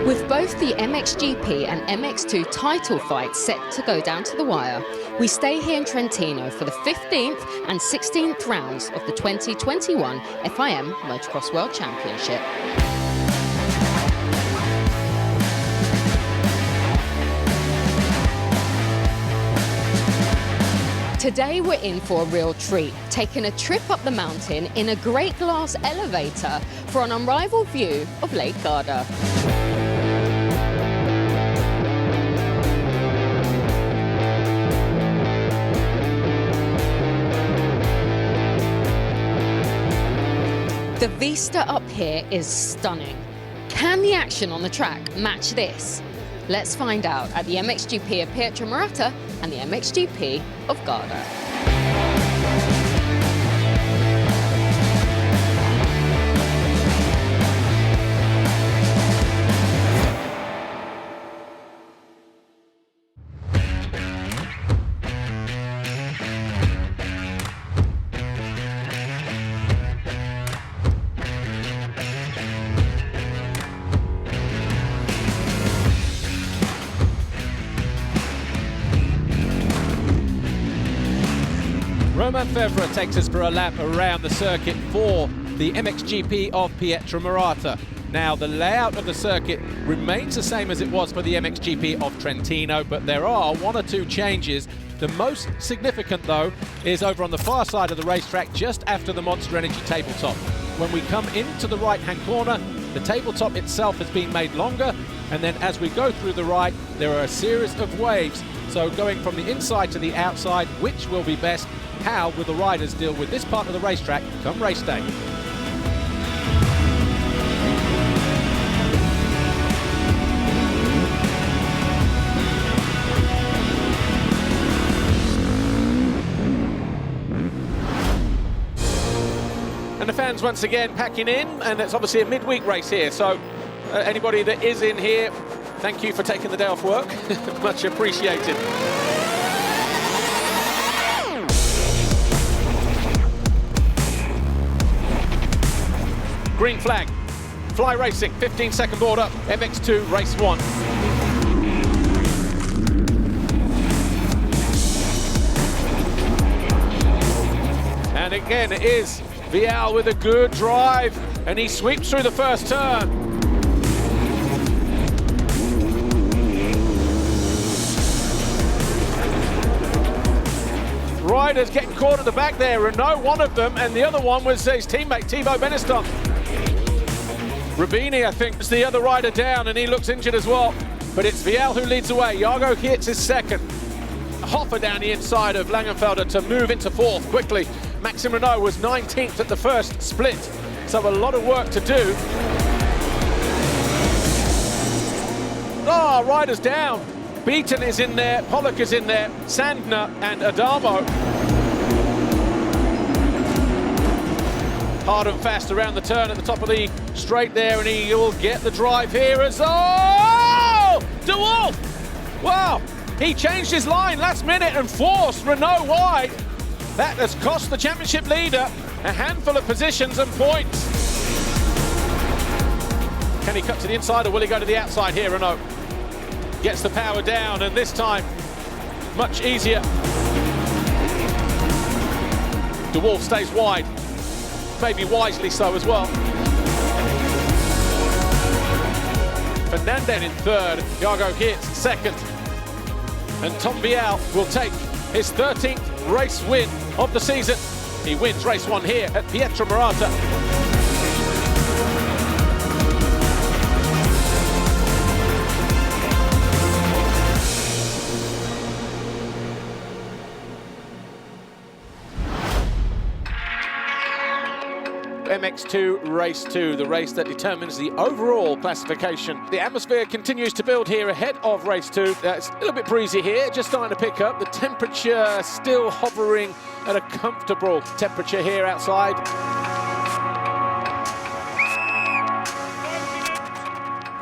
With both the MXGP and MX2 title fights set to go down to the wire, we stay here in Trentino for the 15th and 16th rounds of the 2021 FIM Motocross World Championship. Today we're in for a real treat, taking a trip up the mountain in a great glass elevator for an unrivaled view of Lake Garda. The vista up here is stunning. Can the action on the track match this? Let's find out at the MXGP of Pietramurata and the MXGP of Garda. Romain Fevre takes us for a lap around the circuit for the MXGP of Pietramurata. Now, the layout of the circuit remains the same as it was for the MXGP of Trentino, but there are one or two changes. The most significant, though, is over on the far side of the racetrack, just after the Monster Energy tabletop. When we come into the right-hand corner, the tabletop itself has been made longer, and then as we go through the right, there are a series of waves. So going from the inside to the outside, which will be best? How will the riders deal with this part of the racetrack come race day? And the fans once again packing in, and it's obviously a midweek race here, so anybody that is in here, thank you for taking the day off work. Much appreciated. Green flag, Fly Racing, 15-second board up, MX2 race 1. And again, it is Vial with a good drive, and he sweeps through the first turn. Riders getting caught at the back there, Renault one of them, and the other one was his teammate, Thibaut Beneston. Rubini, I think, is the other rider down, and he looks injured as well. But it's Vial who leads away. Jago Geerts is second. Hoffer down the inside of Langenfelder to move into fourth quickly. Maxime Renault was 19th at the first split. So a lot of work to do. Oh, riders down. Beaton is in there, Pollock is in there, Sandner and Adamo. Hard and fast around the turn at the top of the straight there, and he will get the drive here as, oh! De Wolf! Wow, he changed his line last minute and forced Renault wide. That has cost the championship leader a handful of positions and points. Can he cut to the inside, or will he go to the outside here, Renault? Gets the power down, and this time, much easier. De Wolf stays wide. Maybe wisely so as well. Fernandez in third, Jago Geerts second. And Tom Vial will take his 13th race win of the season. He wins race 1 here at Pietramurata. MX2 Race 2, the race that determines the overall classification. The atmosphere continues to build here ahead of Race 2. It's a little bit breezy here, just starting to pick up. The temperature still hovering at a comfortable temperature here outside.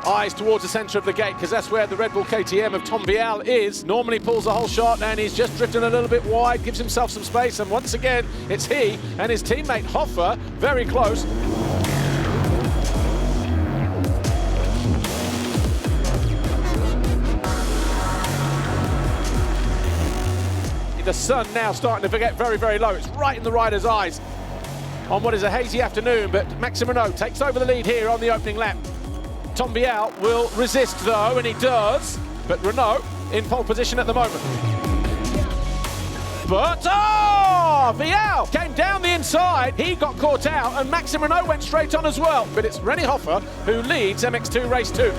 Eyes towards the centre of the gate, because that's where the Red Bull KTM of Tom Vial is. Normally pulls the whole shot, and he's just drifting a little bit wide, gives himself some space, and once again, it's he and his teammate Hoffer very close. the sun now starting to get very, very low. It's right in the rider's eyes on what is a hazy afternoon, but Maxime Renault takes over the lead here on the opening lap. Tom Vial will resist though, and he does, but Renault in pole position at the moment. But, Vial came down the inside, he got caught out, and Maxime Renault went straight on as well. But it's René Hoffer who leads MX2 Race 2.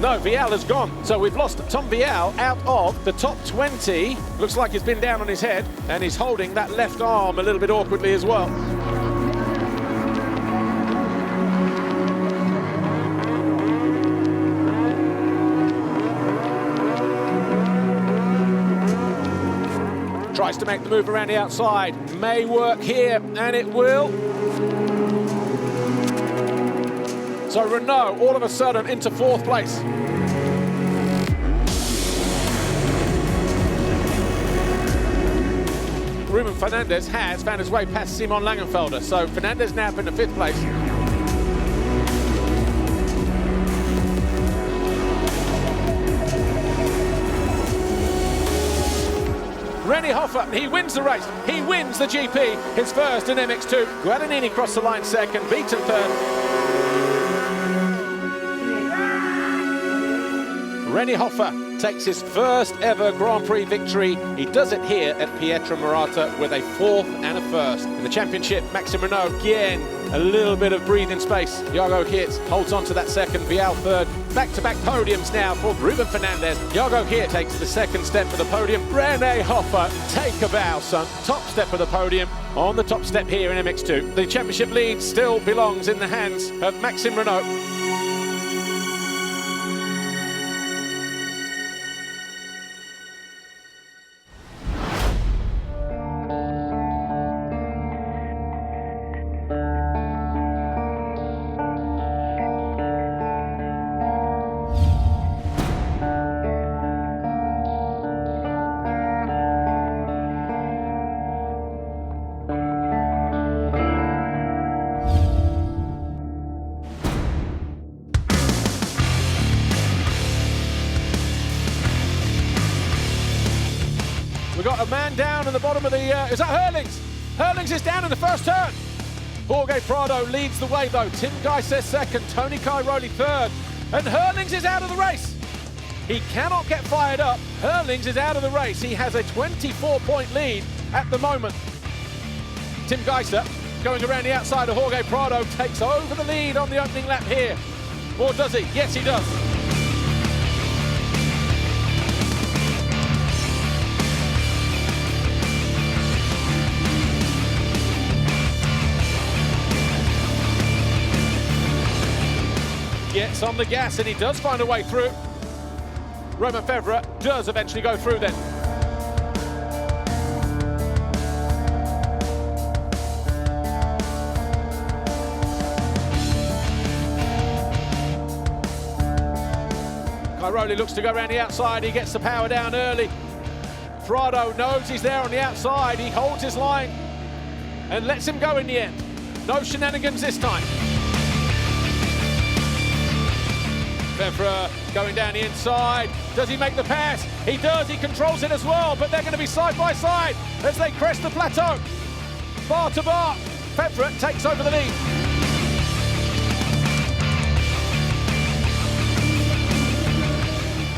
No, Vial has gone. So we've lost Tom Vial out of the top 20. Looks like he's been down on his head, and he's holding that left arm a little bit awkwardly as well. Tries to make the move around the outside. May work here, and it will. So Renault, all of a sudden, into fourth place. Ruben Fernandez has found his way past Simon Langenfelder. So Fernandez now up into fifth place. René Hoffer, he wins the race. He wins the GP, his first in MX2. Guadagnini crossed the line second, beaten third. René Hoffer takes his first ever Grand Prix victory. He does it here at Pietramurata with a fourth and a first. In the championship, Maxime Renault again, a little bit of breathing space. Jago Geerts holds on to that second, Vial third. Back-to-back podiums now for Ruben Fernandez. Jago Geerts takes the second step for the podium. René Hoffer, take a bow, son. Top step of the podium on the top step here in MX2. The championship lead still belongs in the hands of Maxime Renault. We've got a man down in the bottom of the, is that Herlings? Herlings is down in the first turn. Jorge Prado leads the way though. Tim Geiser second, Tony Cairoli third. And Herlings is out of the race. He cannot get fired up. Herlings is out of the race. He has a 24-point lead at the moment. Tim Geiser going around the outside of Jorge Prado takes over the lead on the opening lap here. Or does he? Yes, he does. Gets on the gas and he does find a way through. Romain Febvre does eventually go through then. Cairoli looks to go around the outside, he gets the power down early. Prado knows he's there on the outside, he holds his line and lets him go in the end. No shenanigans this time. Febvre going down the inside. Does he make the pass? He does, he controls it as well, but they're going to be side by side as they crest the plateau. Bar to bar, Febvre takes over the lead.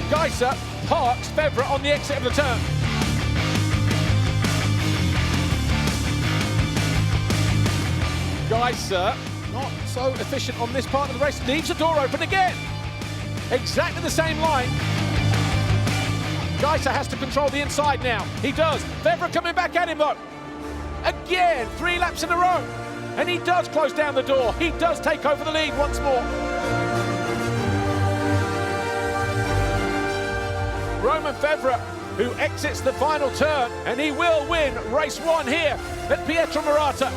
Geiser parks Febvre on the exit of the turn. Geiser, not so efficient on this part of the race, leaves the door open again. Exactly the same line. Geiser has to control the inside now. He does. Febvre coming back at him though. Again, 3 laps in a row. And he does close down the door. He does take over the lead once more. Romain Febvre, who exits the final turn, and he will win race 1 here at Pietramurata.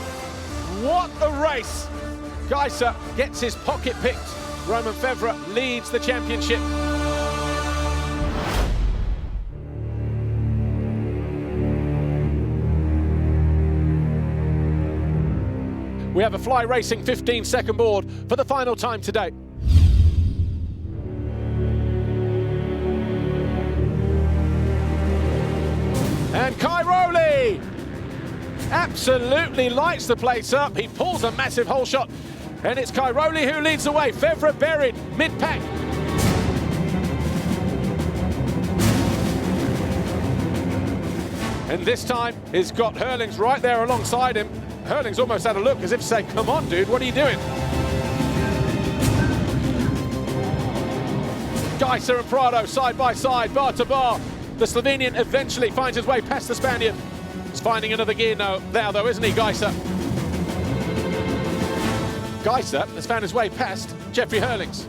What a race. Geiser gets his pocket picked. Romain Febvre leads the championship. We have a Fly Racing 15-second board for the final time today. And Cairoli absolutely lights the place up. He pulls a massive hole shot, and it's Cairoli who leads the way. Fevre buried mid-pack. And this time he's got Herlings right there alongside him. Herlings almost had a look as if to say, come on dude, what are you doing? Geiser and Prado side by side, bar to bar. The Slovenian eventually finds his way past the Spaniard. He's finding another gear now though, isn't he, Geiser? Geiser has found his way past Jeffrey Herlings.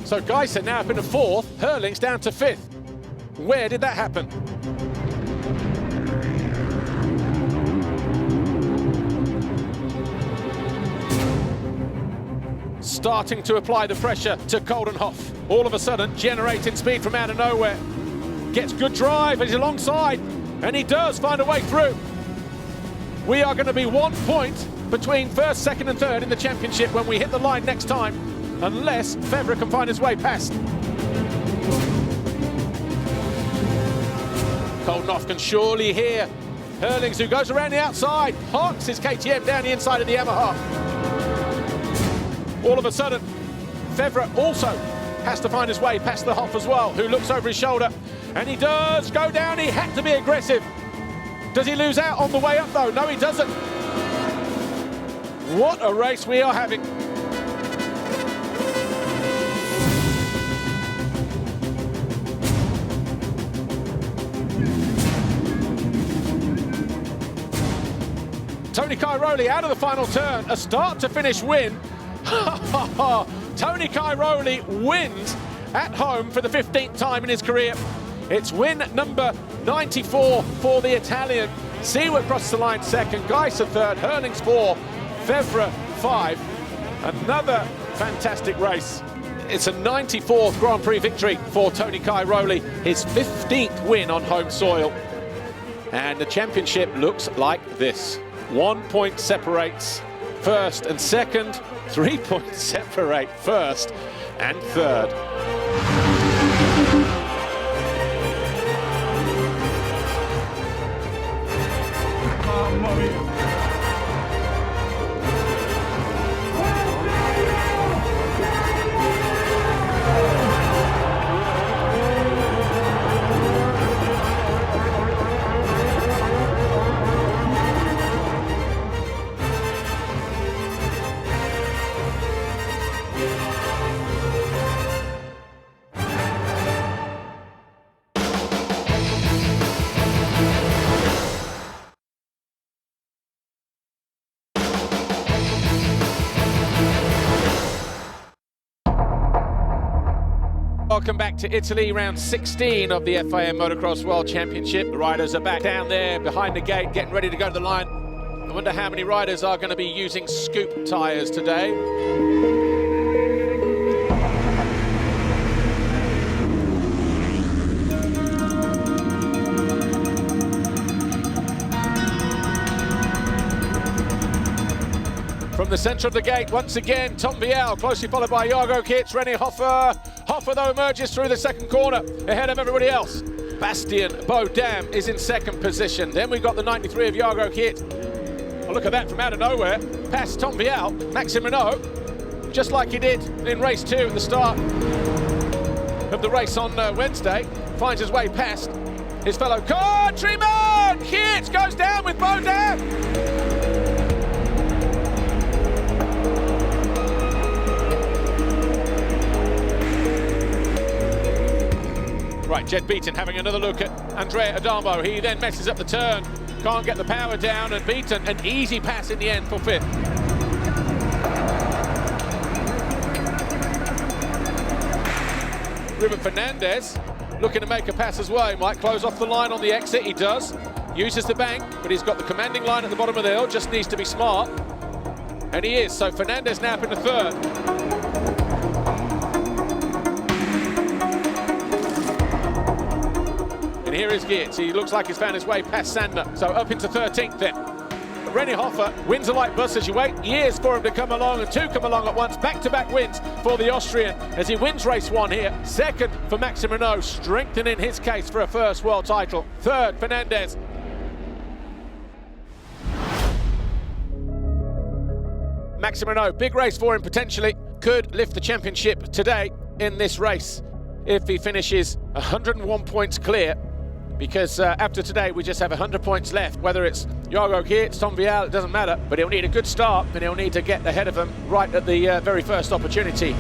So Geiser now up in the fourth, Herlings down to fifth. Where did that happen? Starting to apply the pressure to Koldenhoff. All of a sudden, generating speed from out of nowhere. Gets good drive, and he's alongside, and he does find a way through. We are going to be 1 point between first, second and third in the championship when we hit the line next time, unless Fevre can find his way past. Koldenhoff can surely hear Herlings, who goes around the outside, parks his KTM down the inside of the Yamaha. All of a sudden, Fevre also has to find his way past the Hoff as well, who looks over his shoulder, and he does go down. He had to be aggressive. Does he lose out on the way up though? No, he doesn't. What a race we are having. Tony Cairoli out of the final turn, a start to finish win. Tony Cairoli wins at home for the 15th time in his career. It's win number 94 for the Italian. Seward crosses the line second, Geiser third, Herlings 4, Fevre 5. Another fantastic race. It's a 94th Grand Prix victory for Tony Cairoli, his 15th win on home soil. And the championship looks like this. 1 point separates first and second, 3 points separate first and third. Welcome back to Italy, round 16 of the FIM Motocross World Championship. The riders are back down there behind the gate, getting ready to go to the line. I wonder how many riders are going to be using scoop tyres today. From the centre of the gate, once again, Tom Vial, closely followed by Jago Kitz, René Hoffer. Hoffer, though, emerges through the second corner, ahead of everybody else. Bastien Bodam is in second position. Then we've got the 93 of Jago Kitz. Oh, look at that from out of nowhere. Past Tom Vial, Maxime Renault, just like he did in race 2 at the start of the race on Wednesday. Finds his way past his fellow countryman. Kitz goes down with Bodam. Right, Jed Beaton having another look at Andrea Adamo. He then messes up the turn, can't get the power down, and Beaton, an easy pass in the end for fifth. Ruben Fernandez looking to make a pass as well. He might close off the line on the exit, he does. Uses the bank, but he's got the commanding line at the bottom of the hill, just needs to be smart. And he is, so Fernandez now up in the third. And here is Geertz. He looks like he's found his way past Sander. So up into 13th then. Rennie Hoffer wins a light bus as you wait years for him to come along, and two come along at once. Back-to-back wins for the Austrian as he wins race one here. Second for Maxime Renaux, strengthening his case for a first world title. Third, Fernandez. Maxime Renaux, big race for him potentially. Could lift the championship today in this race if he finishes 101 points clear, because after today we just have 100 points left. Whether it's Jargo Geerts, Tom Vialle, it doesn't matter, but he'll need a good start and he'll need to get ahead of them right at the very first opportunity.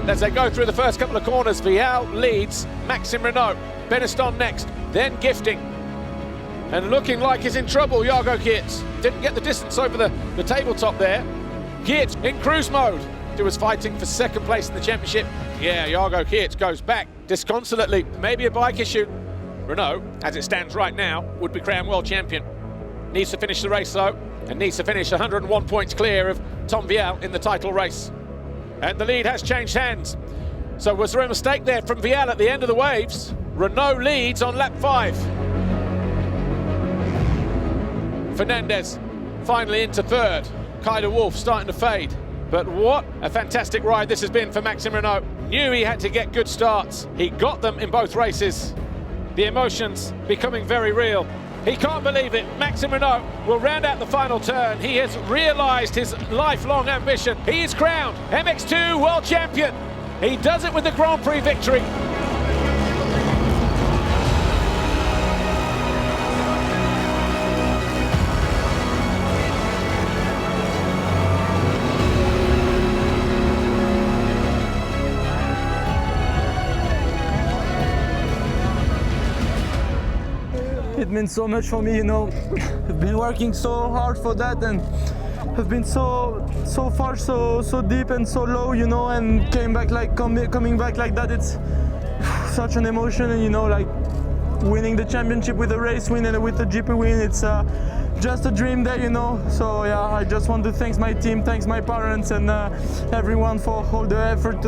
As they go through the first couple of corners, Vialle leads, Maxime Renaux, Beneston next, then Gifting. And looking like he's in trouble, Jargo Geerts. Didn't get the distance over the tabletop there. Geerts in cruise mode. He was fighting for second place in the championship. Yeah, Jargo Geerts goes back disconsolately. Maybe a bike issue. Renaux, as it stands right now, would be crowned world champion. Needs to finish the race though, and needs to finish 101 points clear of Tom Vialle in the title race. And the lead has changed hands. So was there a mistake there from Vialle at the end of the waves? Renaux leads on lap 5. Fernandez finally into third. Kaider Wolf starting to fade. But what a fantastic ride this has been for Maxime Renaux. Knew he had to get good starts. He got them in both races. The emotions becoming very real. He can't believe it. Maxime Renaux will round out the final turn. He has realised his lifelong ambition. He is crowned MX2 World Champion. He does it with the Grand Prix victory. It means so much for me, you know. I've been working so hard for that, and have been so far, so deep and so low, you know, and came back like coming back like that. It's such an emotion, and you know, like winning the championship with a race win and with a GP win, it's just a dream day, you know. So yeah, I just want to thank my team, thanks my parents, and everyone for all the effort.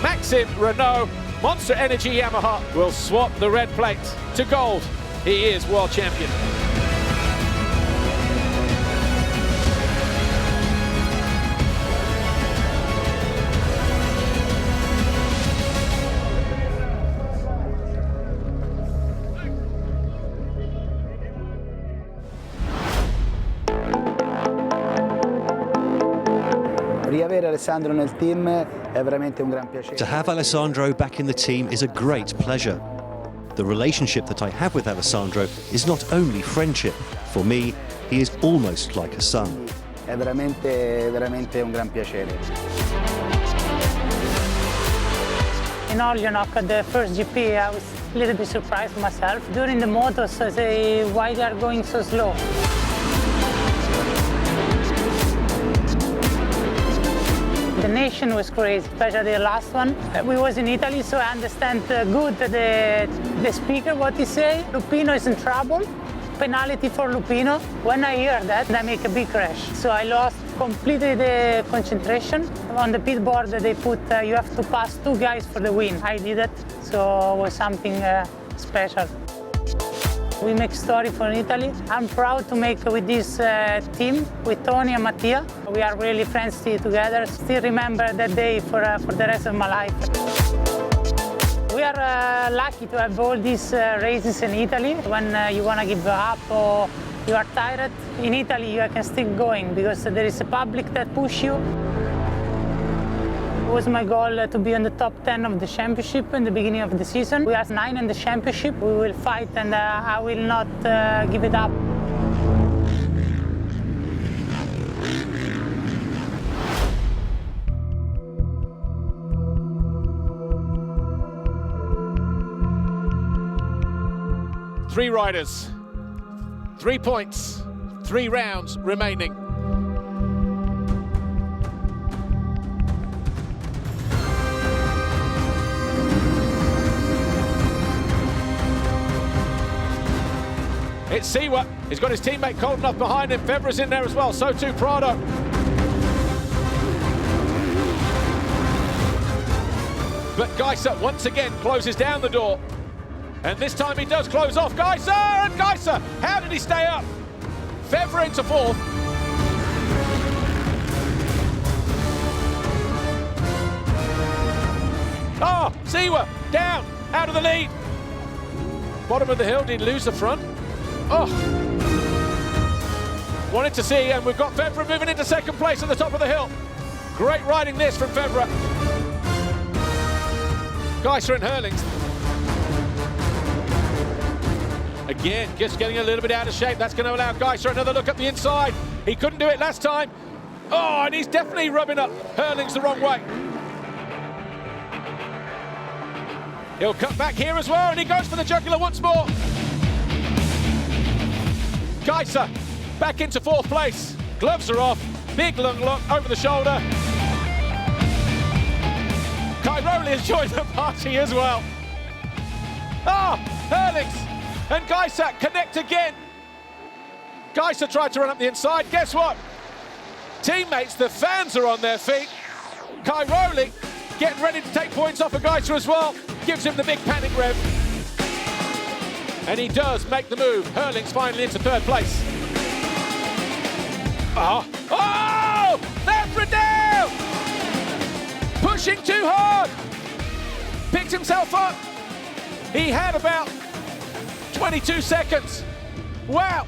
Maxime Renaux, Monster Energy Yamaha, will swap the red plate to gold. He is world champion. To have Alessandro back in the team is a great pleasure. The relationship that I have with Alessandro is not only friendship. For me, he is almost like a son. È veramente un gran piacere. In Olionok, at the first GP, I was a little bit surprised myself. During the motos, I say, why they are going so slow? The nation was crazy, especially the last one. We was in Italy, so I understand good the speaker, what he say. Lupino is in trouble, penalty for Lupino. When I hear that, I make a big crash. So I lost completely the concentration. On the pit board, they put, you have to pass 2 guys for the win. I did it, so it was something special. We make story for Italy. I'm proud to make with this team, with Tony and Mattia. We are really friends together. Still remember that day for the rest of my life. We are lucky to have all these races in Italy. When you want to give up or you are tired, in Italy you can still going because there is a public that push you. It was my goal to be in the top 10 of the championship in the beginning of the season. We are 9 in the championship. We will fight and I will not give it up. 3 riders, 3 points, 3 rounds remaining. It's Siwa. He's got his teammate Koldenhoff behind him. Febvre's in there as well. So too Prado. But Geisser once again closes down the door. And this time he does close off Geisser. And Geisser, how did he stay up? Febvre into 4th. Oh, Siwa down, out of the lead. Bottom of the hill, did he lose the front? Oh, wanted to see, and we've got Febvre moving into 2nd place at the top of the hill. Great riding this from Febvre. Geisser and Herlings. Again, just getting a little bit out of shape. That's going to allow Geisser another look at the inside. He couldn't do it last time. Oh, and he's definitely rubbing up Herlings the wrong way. He'll cut back here as well, and he goes for the jugular once more. Geisser back into 4th place. Gloves are off. Big long look over the shoulder. Cairoli has joined the party as well. Ah, Herlings and Geisser connect again. Geisser tried to run up the inside. Guess what? Teammates, the fans are on their feet. Cairoli getting ready to take points off of Geisser as well. Gives him the big panic rev. And he does make the move. Herlings finally into 3rd place. Oh, Febvre down! Pushing too hard. Picked himself up. He had about 22 seconds. Wow.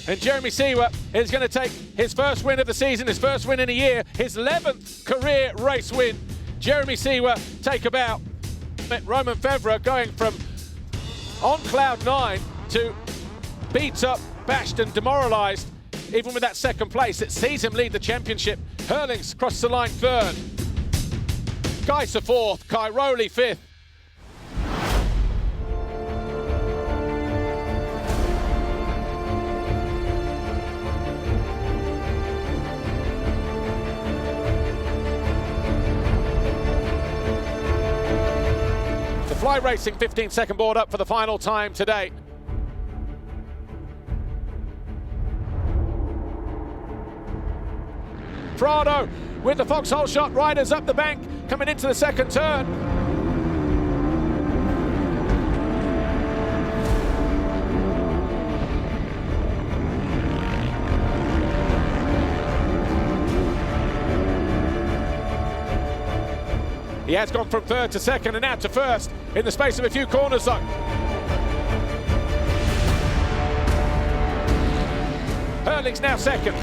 And Jeremy Siwa is going to take his first win of the season, his first win in a year, his 11th career race win. Jeremy Siwa take about. Romain Febvre going from on cloud 9 to beat up, bashed and demoralised, even with that 2nd place. It sees him lead the championship. Herlings crosses the line 3rd. Geisser 4th, Cairoli 5th. The Fly Racing 15-second board up for the final time today. Prado with the foxhole shot, riders up the bank, coming into the 2nd turn. He has gone from 3rd to 2nd and now to 1st in the space of a few corners though. Herlings now 2nd.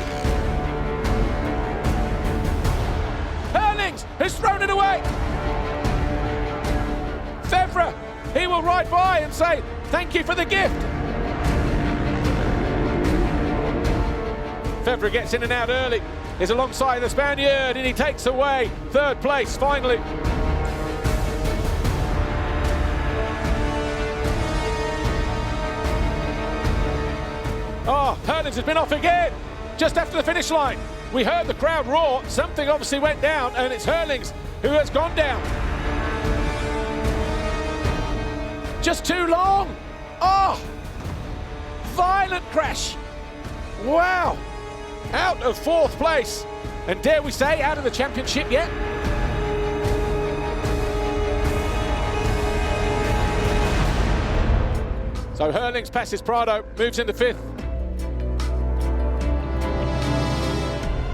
Herlings has thrown it away. Febvre, he will ride by and say, thank you for the gift. Febvre gets in and out early, is alongside the Spaniard, and he takes away 3rd place finally. Oh, Herlings has been off again, just after the finish line. We heard the crowd roar, something obviously went down, and it's Herlings who has gone down. Just too long. Oh, violent crash. Wow. Out of 4th place, and dare we say, out of the championship yet? So Herlings passes Prado, moves into 5th.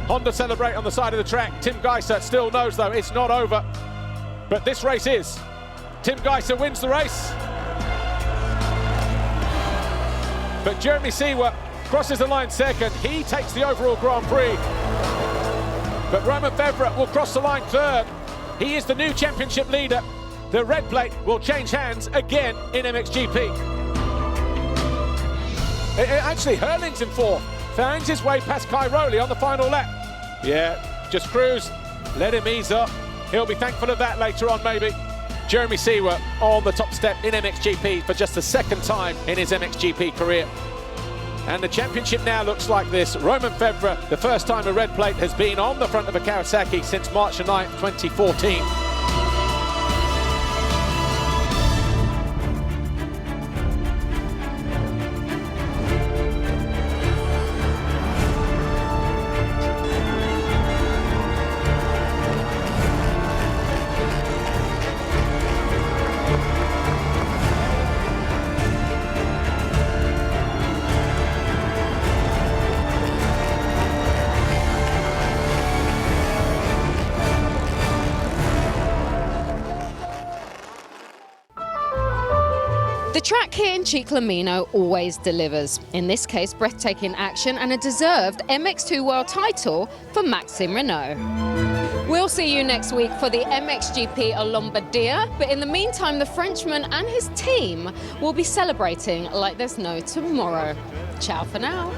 Honda celebrate on the side of the track. Tim Geisser still knows, though, it's not over. But this race is. Tim Geisser wins the race. But Jeremy Siwa crosses the line 2nd. He takes the overall Grand Prix. But Romain Febvre will cross the line 3rd. He is the new championship leader. The red plate will change hands again in MXGP. Actually, Herlings in 4th. Finds his way past Cairoli on the final lap. Yeah, just cruise, let him ease up. He'll be thankful of that later on, maybe. Jeremy Seaworth on the top step in MXGP for just the second time in his MXGP career. And the championship now looks like this. Romain Febvre, the first time a red plate has been on the front of a Kawasaki since March 9th, 2014. The track here in Ciclamino always delivers. In this case, breathtaking action and a deserved MX2 World title for Maxime Renaux. We'll see you next week for the MXGP of Lombardia, but in the meantime, the Frenchman and his team will be celebrating like there's no tomorrow. Ciao for now.